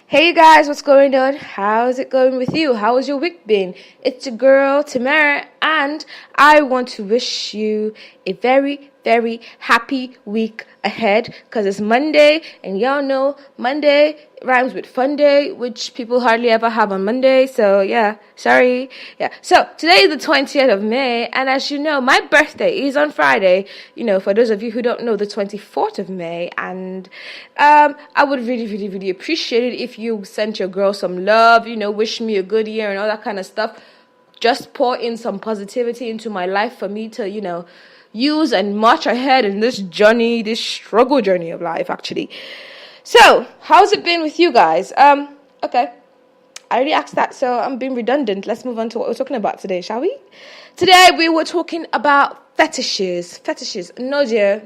Hey you guys, what's going on? How's it going with you? How has your week been? It's your girl Tamara, and I want to wish you a very, very happy week ahead because it's Monday, and y'all know Monday rhymes with fun day, which people hardly ever have on Monday. So yeah, sorry. Yeah. So today is the 20th of May, and as you know, my birthday is on Friday. For those of you who don't know, the 24th of May, and I would really, really, really appreciate it if you sent your girl some love. Wish me a good year and all that kind of stuff. Just pour in some positivity into my life for me to, use and march ahead in this journey, this struggle journey of life, actually. So, how's it been with you guys? Okay. I already asked that, so I'm being redundant. Let's move on to what we're talking about today, shall we? Today, we were talking about fetishes. Fetishes. No, dear.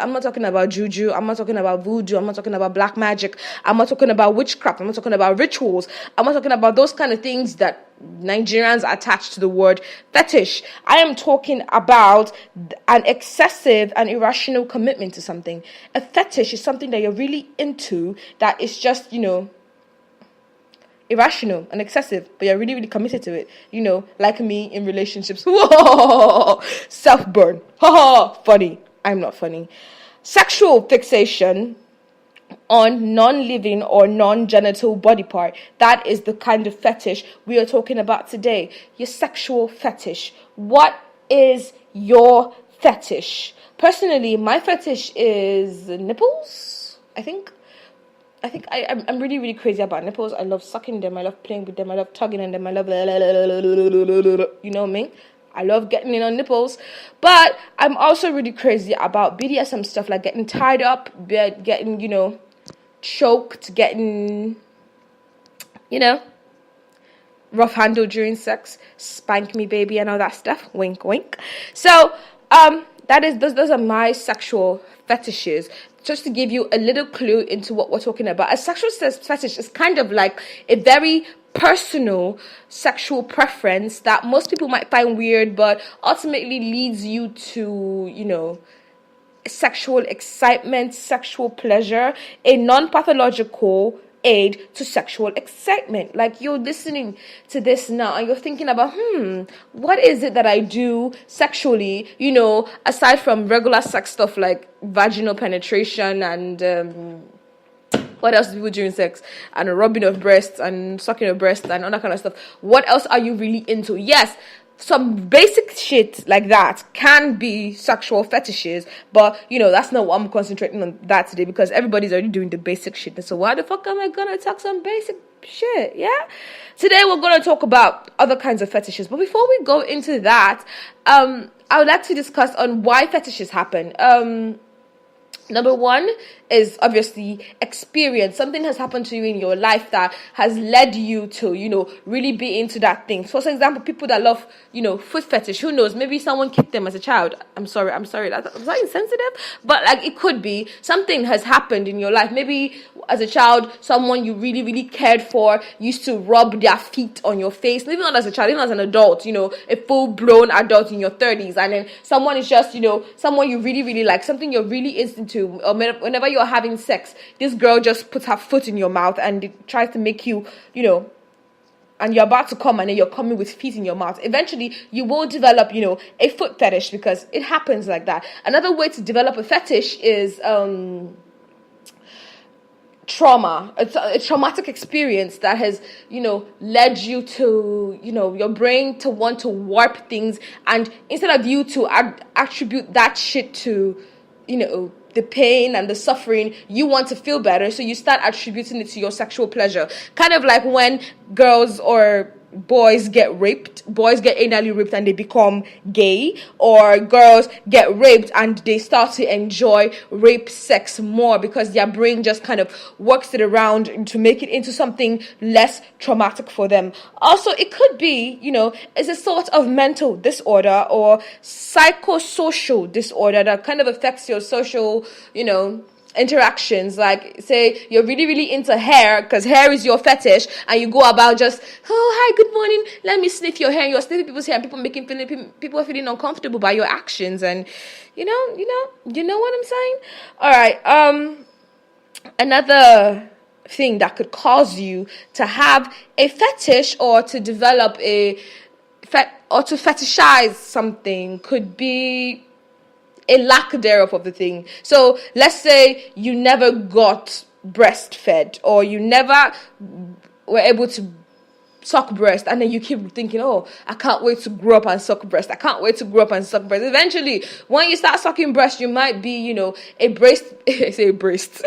I'm not talking about juju. I'm not talking about voodoo. I'm not talking about black magic. I'm not talking about witchcraft. I'm not talking about rituals. I'm not talking about those kind of things that Nigerians attach to the word fetish. I am talking about an excessive and irrational commitment to something. A fetish is something that you're really into that is just, irrational and excessive, but you're really, really committed to it. Like me in relationships. Whoa! Self-burn. Funny. I'm not funny. Sexual fixation on non-living or non-genital body part. That is the kind of fetish we are talking about today. Your sexual fetish. What is your fetish? Personally, my fetish is nipples, I think I'm really, really crazy about nipples. I love sucking them. I love playing with them. I love tugging on them. I love, you know me. I love getting in on nipples. But I'm also really crazy about BDSM stuff, like getting tied up, getting, choked, getting, rough handled during sex, spank me, baby, and all that stuff. Wink, wink. So, those are my sexual fetishes. Just to give you a little clue into what we're talking about, a sexual fetish is kind of like a very personal sexual preference that most people might find weird, but ultimately leads you to, sexual excitement, sexual pleasure, a non-pathological aid to sexual excitement. Like you're listening to this now and you're thinking about, what is it that I do sexually, aside from regular sex stuff like vaginal penetration and what else do people do during sex? And rubbing of breasts and sucking of breasts and all that kind of stuff. What else are you really into? Yes, some basic shit like that can be sexual fetishes, but that's not what I'm concentrating on that today because everybody's already doing the basic shit. So why the fuck am I gonna talk some basic shit? Yeah. Today we're gonna talk about other kinds of fetishes, but before we go into that, I would like to discuss on why fetishes happen. Number one is obviously experience. Something has happened to you in your life that has led you to, really be into that thing. So, for example, people that love, foot fetish, who knows? Maybe someone kicked them as a child. I'm sorry. Was that insensitive? But it could be something has happened in your life. Maybe as a child, someone you really, really cared for used to rub their feet on your face. Maybe not as a child, even as an adult, a full-blown adult in your 30s. And then someone is just, someone you really, really like, something you're really instant to, or whenever you're having sex, this girl just puts her foot in your mouth and it tries to make you, and you're about to come and then you're coming with feet in your mouth. Eventually, you will develop, a foot fetish because it happens like that. Another way to develop a fetish is trauma. It's a traumatic experience that has, led you to, your brain to want to warp things. And instead of you to attribute that shit to, the pain and the suffering, you want to feel better, so you start attributing it to your sexual pleasure. Kind of like when girls or boys get anally raped and they become gay, or girls get raped and they start to enjoy rape sex more because their brain just kind of works it around to make it into something less traumatic for them. Also, it could be, it's a sort of mental disorder or psychosocial disorder that kind of affects your social, interactions. Like, say you're really, really into hair because hair is your fetish, and you go about just, oh, hi, good morning, let me sniff your hair, and you're sniffing people's hair, and people are feeling uncomfortable by your actions, and you know what I'm saying. All right. Another thing that could cause you to have a fetish or to develop or to fetishize something could be a lack thereof of the thing. So let's say you never got breastfed, or you never were able to suck breast, and then you keep thinking, oh, I can't wait to grow up and suck breast. I can't wait to grow up and suck breast. Eventually, when you start sucking breast, you might be, a breast, I say breast.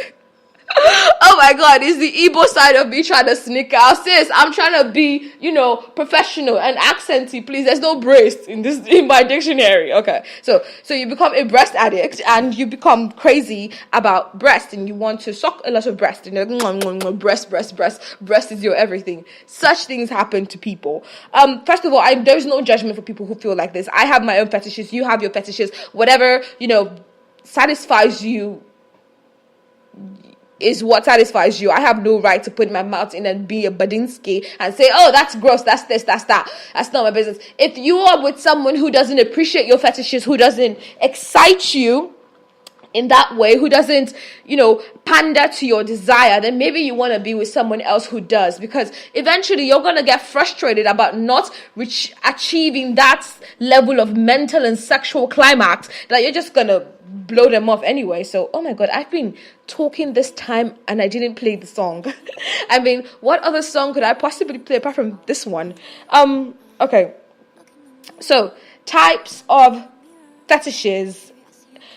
Oh my God, it's the Igbo side of me trying to sneak out. Sis, I'm trying to be, professional and accenty, please. There's no breast in my dictionary. Okay. So you become a breast addict and you become crazy about breast and you want to suck a lot of breast. Breast is your everything. Such things happen to people. First of all, there's no judgment for people who feel like this. I have my own fetishes. You have your fetishes. Whatever, satisfies you is what satisfies you. I have no right to put my mouth in and be a Badinsky and say, oh, that's gross, that's this, that's that. That's not my business. If you are with someone who doesn't appreciate your fetishes, who doesn't excite you in that way, who doesn't, pander to your desire, then maybe you want to be with someone else who does, because eventually you're going to get frustrated about not achieving that level of mental and sexual climax that you're just going to blow them off anyway. So, oh my God, I've been talking this time and I didn't play the song. I mean, what other song could I possibly play apart from this one? Okay. So, types of fetishes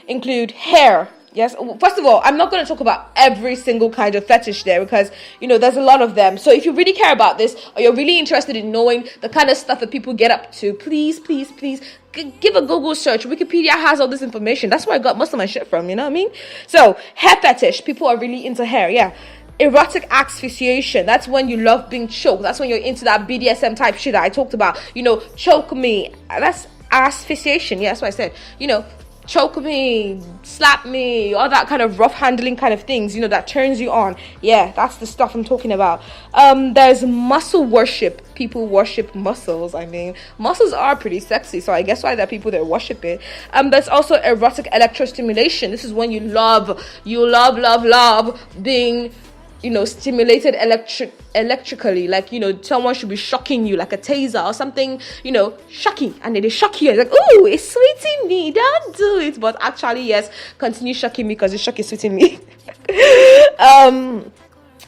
include hair. Yes. First of all, I'm not going to talk about every single kind of fetish there because, there's a lot of them. So if you really care about this or you're really interested in knowing the kind of stuff that people get up to, please give a Google search. Wikipedia has all this information. That's where I got most of my shit from, you know what I mean? So hair fetish, people are really into hair. Yeah. Erotic asphyxiation, that's when you love being choked. That's when you're into that BDSM type shit that I talked about. Choke me. That's asphyxiation. Yeah, that's what I said. Choke me, slap me, all that kind of rough handling kind of things, that turns you on. Yeah, that's the stuff I'm talking about. There's muscle worship. People worship muscles. I mean, muscles are pretty sexy, so I guess why there are people that worship it. There's also erotic electrostimulation. This is when you love being stimulated electrically, like, someone should be shocking you like a taser or something, shocking, and then they shock you, like, ooh, it's sweeting me, don't do it, but actually, yes, continue shocking me because the shock is sweeting me.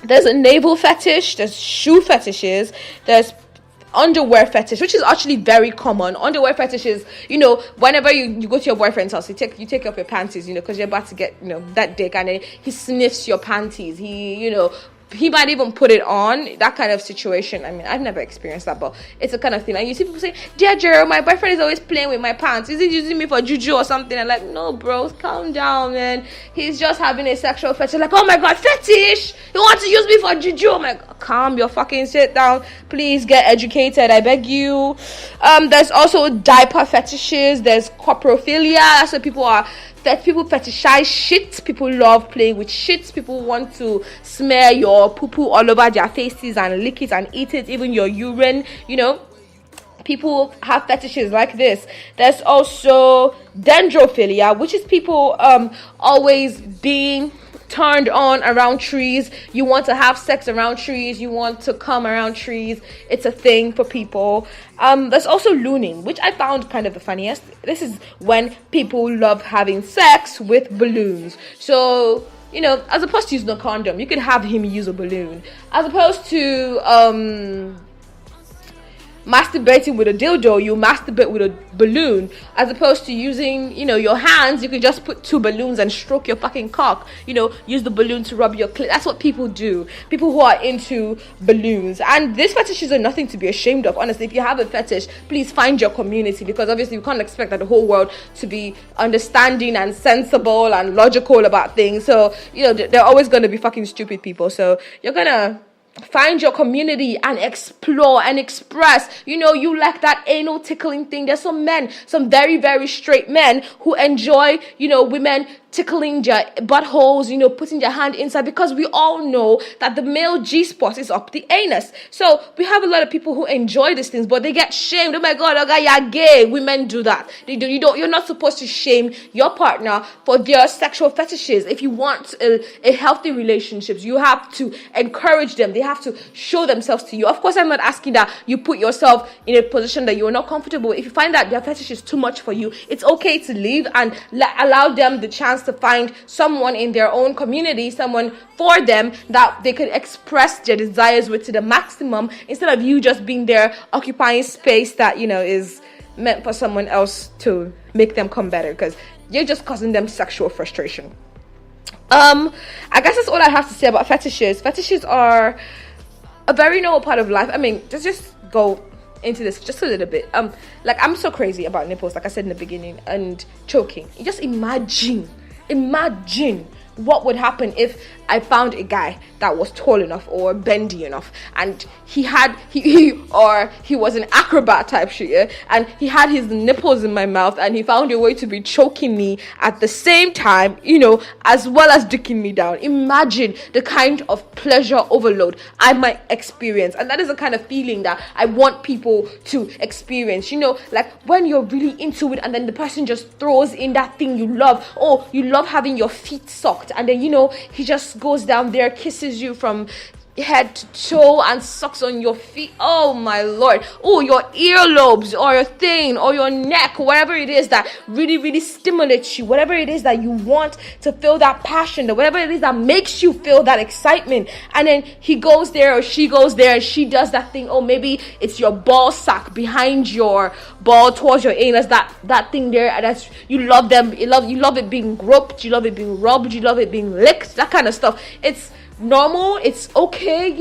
There's a navel fetish, there's shoe fetishes, there's underwear fetish, which is actually very common. Underwear fetish is, whenever you go to your boyfriend's house, you take off your panties, because you're about to get, that dick, and then he sniffs your panties. He might even put it on, that kind of situation. I mean, I've never experienced that, but it's a kind of thing. And you see people say, dear Gerald, my boyfriend is always playing with my pants. Is he using me for juju or something? I'm like, no, bro, calm down, man. He's just having a sexual fetish. Like, oh my God, fetish? You want to use me for juju? Oh my God, calm your fucking shit down. Please get educated, I beg you. There's also diaper fetishes. There's coprophilia. That's what people fetishize shit. People love playing with shit. People want to smear your poo-poo all over their faces and lick it and eat it, even your urine, People have fetishes like this. There's also dendrophilia, which is people always being turned on around trees. You want to have sex around trees. You want to come around trees. It's a thing for people. There's also looning, which I found kind of the funniest. This is when people love having sex with balloons. So, as opposed to using a condom, you could have him use a balloon. As opposed to masturbating with a dildo, you masturbate with a balloon. As opposed to using, your hands, you can just put two balloons and stroke your fucking cock. Use the balloon to rub your clit. That's what people do. People who are into balloons. And these fetishes are nothing to be ashamed of. Honestly, if you have a fetish, please find your community, because obviously you can't expect that the whole world to be understanding and sensible and logical about things. So, there are always going to be fucking stupid people. So you're gonna Find your community and explore and express. You like that anal tickling thing. There's some men, some very, very straight men who enjoy, women tickling their buttholes, putting their hand inside, because we all know that the male G-spot is up the anus. So we have a lot of people who enjoy these things, but they get shamed. Oh my God, okay, you're gay. Women do that. You're not supposed to shame your partner for their sexual fetishes. If you want a healthy relationships, you have to encourage them. They have to show themselves to you. Of course, I'm not asking that you put yourself in a position that you're not comfortable. If you find that their fetish is too much for you, it's okay to leave and allow them the chance to find someone in their own community, someone for them that they could express their desires with to the maximum, instead of you just being there occupying space that is meant for someone else to make them come better, because you're just causing them sexual frustration. I guess that's all I have to say about fetishes. Fetishes are a very normal part of life. I mean, just go into this just a little bit. I'm so crazy about nipples, like I said in the beginning, and choking. Just imagine what would happen if I found a guy that was tall enough or bendy enough, and he was an acrobat type shit, yeah? And he had his nipples in my mouth, and he found a way to be choking me at the same time, as well as dicking me down. Imagine the kind of pleasure overload I might experience, and that is the kind of feeling that I want people to experience. Like when you're really into it, and then the person just throws in that thing you love. Oh, you love having your feet sucked, and then he just goes down there, kisses you from head to toe and sucks on your feet. Oh my Lord. Oh, your earlobes or your thing or your neck, whatever it is that really, really stimulates you, whatever it is that you want to feel that passion, whatever it is that makes you feel that excitement. And then he goes there or she goes there and she does that thing. Oh, maybe it's your ball sack behind your ball towards your anus, that thing there, and that's, you love them. You love it being groped, you love it being rubbed, you love it being licked, that kind of stuff. It's normal, it's okay,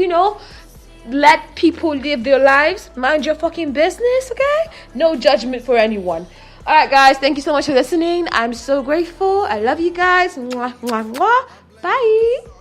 let people live their lives, mind your fucking business, okay? No judgment for anyone. All right, guys, thank you so much for listening. I'm so grateful. I love you guys. Mwah, mwah, mwah. Bye.